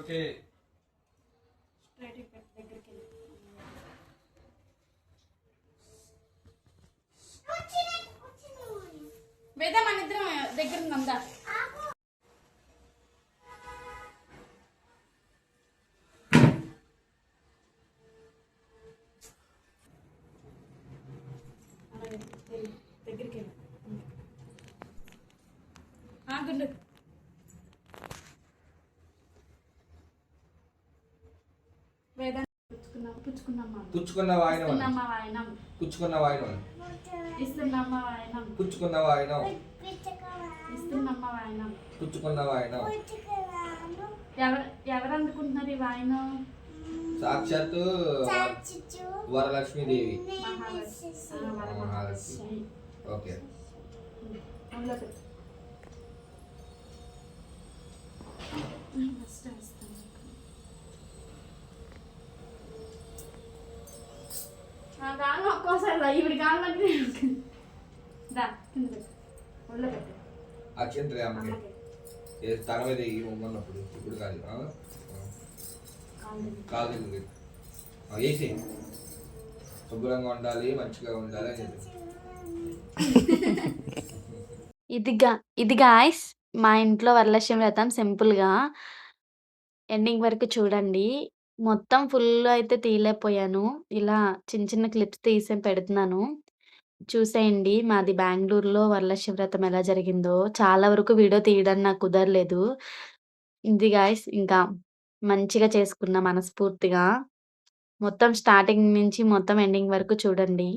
Okay. Straight దగ్గరికి వేద మన ఇద్దరం దగ్గర ఉందా దగ్గరికి గుండు వేద పుచ్చుకున్న వాయనం పుచ్చుకున్న వాయనం ఇస్తున్నమ్మ వాయనం పుచ్చుకున్న వాయనం ఇస్తున్నమ్మ వాయనం పుచ్చుకున్న వాయనం. ఎవరు అందుకుంటున్నారు ఈ వాయనం? సాక్షాత్తు వరలక్ష్మీదేవి. మహాలక్ష్మి. ఓకే. గాను ఒక్కోసారి ఇవి కావాలంటే అక్షంత్రే అమ్మకి తన మీద ఉన్నప్పుడు ఇప్పుడు కాదు కాలు దగ్గర వేసి శుభ్రంగా ఉండాలి, మంచిగా ఉండాలి అని ఇది గాయ్స్ మా ఇంట్లో వరలక్ష్మి వ్రతం సింపుల్గా ఎండింగ్ వరకు చూడండి. మొత్తం ఫుల్ అయితే తీయలేకపోయాను. ఇలా చిన్న చిన్న క్లిప్స్ తీసి పెడుతున్నాను. చూసేయండి. మాది బెంగుళూరులో వరలక్ష్మి వ్రతం ఎలా జరిగిందో. చాలా వరకు వీడియో తీయడం నాకు కుదరలేదు. ఇది గాయ్స్ ఇంకా మంచిగా చేసుకున్నా మనస్ఫూర్తిగా. మొత్తం స్టార్టింగ్ నుంచి మొత్తం ఎండింగ్ వరకు చూడండి.